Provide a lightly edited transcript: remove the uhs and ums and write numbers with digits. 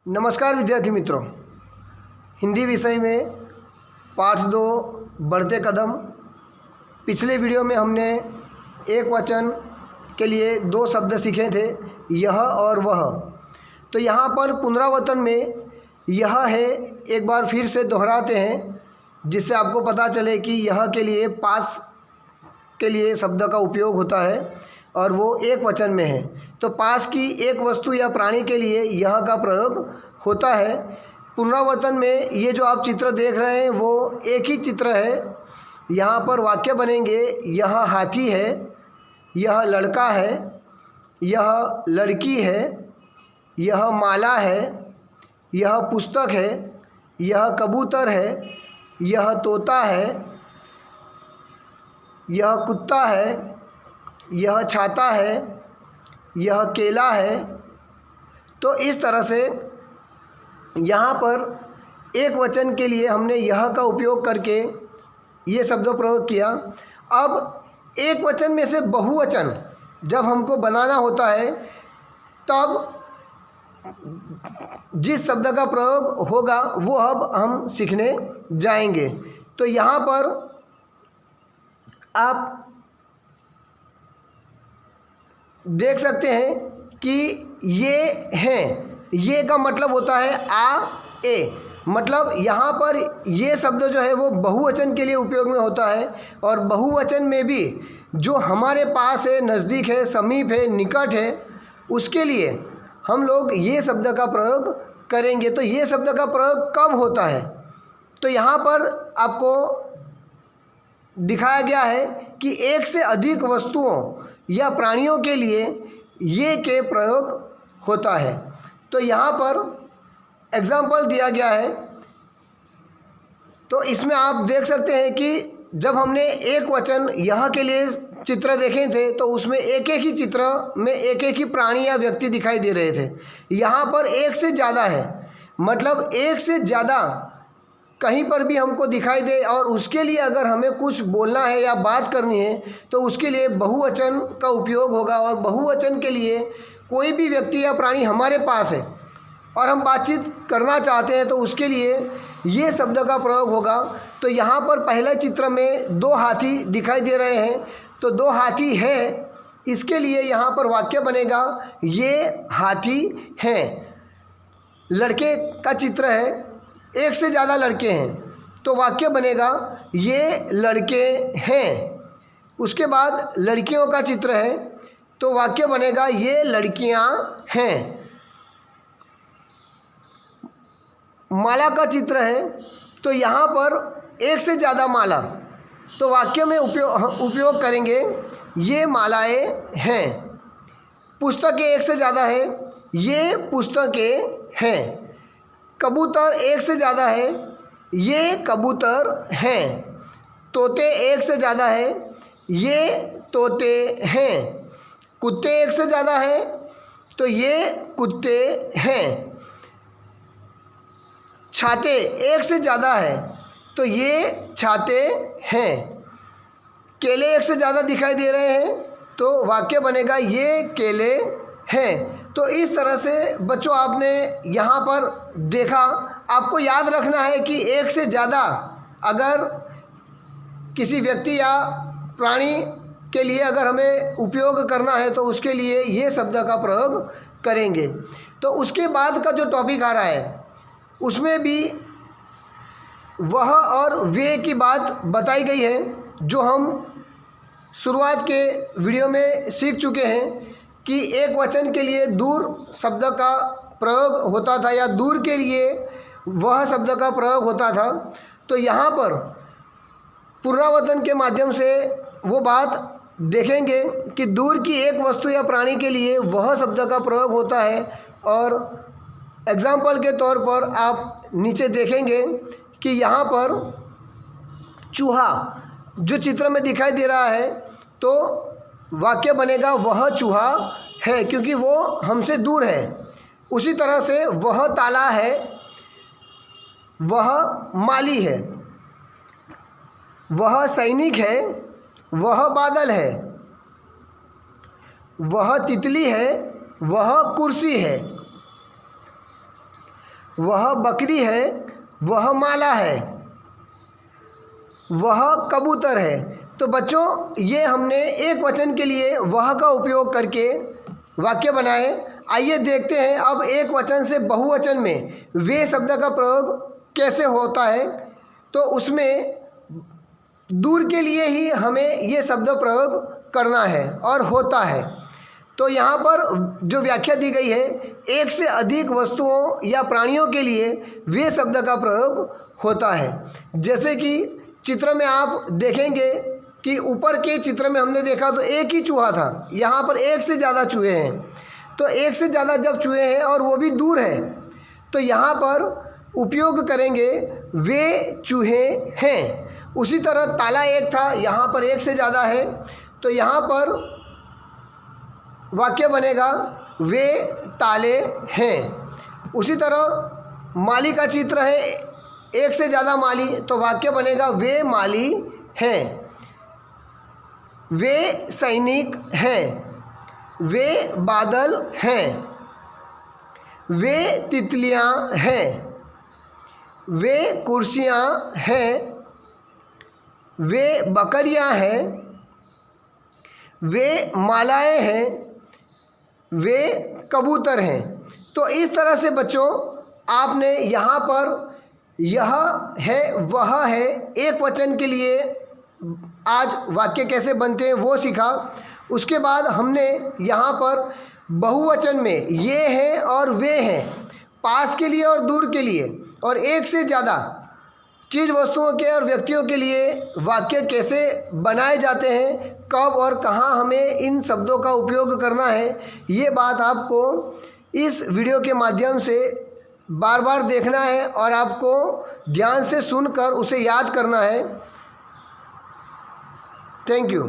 नमस्कार विद्यार्थी मित्रों, हिंदी विषय में पाठ 2 बढ़ते कदम। पिछले वीडियो में हमने एक वचन के लिए 2 शब्द सीखे थे, यह और वह। तो यहाँ पर पुनरावर्तन में यह है, एक बार फिर से दोहराते हैं जिससे आपको पता चले कि यह के लिए पास के लिए शब्द का उपयोग होता है और वो एक वचन में है। तो पास की एक वस्तु या प्राणी के लिए यह का प्रयोग होता है। पुनरावर्तन में ये जो आप चित्र देख रहे हैं वो एक ही चित्र है। यहाँ पर वाक्य बनेंगे, यह हाथी है, यह लड़का है, यह लड़की है, यह माला है, यह पुस्तक है, यह कबूतर है, यह तोता है, यह कुत्ता है, यह छाता है, यह केला है। तो इस तरह से यहाँ पर एक वचन के लिए हमने यह का उपयोग करके ये शब्द प्रयोग किया। अब एक वचन में से बहुवचन जब हमको बनाना होता है तब जिस शब्द का प्रयोग होगा वो अब हम सीखने जाएंगे। तो यहाँ पर आप देख सकते हैं कि ये हैं, ये का मतलब होता है आ ए, मतलब यहाँ पर ये शब्द जो है वो बहुवचन के लिए उपयोग में होता है। और बहुवचन में भी जो हमारे पास है, नज़दीक है, समीप है, निकट है, उसके लिए हम लोग ये शब्द का प्रयोग करेंगे। तो ये शब्द का प्रयोग कब होता है? तो यहाँ पर आपको दिखाया गया है कि एक से अधिक वस्तुओं या प्राणियों के लिए ये के प्रयोग होता है। तो यहाँ पर एग्जाम्पल दिया गया है। तो इसमें आप देख सकते हैं कि जब हमने एक वचन यह के लिए चित्र देखे थे तो उसमें एक एक ही चित्र में एक एक ही प्राणी या व्यक्ति दिखाई दे रहे थे। यहाँ पर एक से ज़्यादा है, मतलब एक से ज़्यादा कहीं पर भी हमको दिखाई दे और उसके लिए अगर हमें कुछ बोलना है या बात करनी है तो उसके लिए बहुवचन का उपयोग होगा। और बहुवचन के लिए कोई भी व्यक्ति या प्राणी हमारे पास है और हम बातचीत करना चाहते हैं तो उसके लिए ये शब्द का प्रयोग होगा। तो यहाँ पर पहले चित्र में 2 हाथी दिखाई दे रहे हैं, तो 2 हाथी है, इसके लिए यहाँ पर वाक्य बनेगा ये हाथी हैं। लड़के का चित्र है, एक से ज़्यादा लड़के हैं, तो वाक्य बनेगा ये लड़के हैं। उसके बाद लड़कियों का चित्र है तो वाक्य बनेगा ये लड़कियां हैं। माला का चित्र है तो यहाँ पर एक से ज़्यादा माला, तो वाक्य में उपयोग करेंगे ये मालाएं हैं। पुस्तकें एक से ज़्यादा है, ये पुस्तकें हैं। कबूतर एक से ज़्यादा है, ये कबूतर हैं। तोते एक से ज़्यादा है, ये तोते हैं। कुत्ते एक से ज़्यादा है तो ये कुत्ते हैं। छाते एक से ज़्यादा है तो ये छाते हैं। केले एक से ज़्यादा दिखाई दे रहे हैं तो वाक्य बनेगा ये केले हैं। तो इस तरह से बच्चों आपने यहाँ पर देखा। आपको याद रखना है कि एक से ज़्यादा अगर किसी व्यक्ति या प्राणी के लिए अगर हमें उपयोग करना है तो उसके लिए ये शब्द का प्रयोग करेंगे। तो उसके बाद का जो टॉपिक आ रहा है उसमें भी वह और वे की बात बताई गई है, जो हम शुरुआत के वीडियो में सीख चुके हैं कि एक वचन के लिए दूर शब्द का प्रयोग होता था या दूर के लिए वह शब्द का प्रयोग होता था। तो यहाँ पर पुनरावर्तन के माध्यम से वो बात देखेंगे कि दूर की एक वस्तु या प्राणी के लिए वह शब्द का प्रयोग होता है। और एग्जाम्पल के तौर पर आप नीचे देखेंगे कि यहाँ पर चूहा जो चित्र में दिखाई दे रहा है तो वाक्य बनेगा वह चूहा है, क्योंकि वो हमसे दूर है। उसी तरह से वह ताला है, वह माली है, वह सैनिक है, वह बादल है, वह तितली है, वह कुर्सी है। वह बकरी है, वह माला है, वह कबूतर है। तो बच्चों ये हमने एक वचन के लिए वह का उपयोग करके वाक्य बनाए। आइए देखते हैं अब एक वचन से बहुवचन में वे शब्द का प्रयोग कैसे होता है। तो उसमें दूर के लिए ही हमें ये शब्द प्रयोग करना है और होता है। तो यहाँ पर जो व्याख्या दी गई है, एक से अधिक वस्तुओं या प्राणियों के लिए वे शब्द का प्रयोग होता है। जैसे कि चित्र में आप देखेंगे कि ऊपर के चित्र में हमने देखा तो एक ही चूहा था, यहाँ पर एक से ज़्यादा चूहे हैं। तो एक से ज़्यादा जब चूहे हैं और वो भी दूर है, तो यहाँ पर उपयोग करेंगे वे चूहे हैं। उसी तरह ताला एक था, यहाँ पर एक से ज़्यादा है, तो यहाँ पर वाक्य बनेगा वे ताले हैं। उसी तरह माली का चित्र है, एक से ज़्यादा माली, तो वाक्य बनेगा वे माली हैं। वे सैनिक हैं, वे बादल हैं, वे तितलियां हैं, वे कुर्सियां हैं, वे बकरियां हैं, वे मालाएं हैं, वे कबूतर हैं। तो इस तरह से बच्चों आपने यहाँ पर यह है वह है एक वचन के लिए आज वाक्य कैसे बनते हैं वो सीखा। उसके बाद हमने यहाँ पर बहुवचन में ये है और वे हैं, पास के लिए और दूर के लिए और एक से ज़्यादा चीज़ वस्तुओं के और व्यक्तियों के लिए वाक्य कैसे बनाए जाते हैं, कब और कहाँ हमें इन शब्दों का उपयोग करना है, ये बात आपको इस वीडियो के माध्यम से बार बार देखना है और आपको ध्यान से सुनकर उसे याद करना है। Thank you.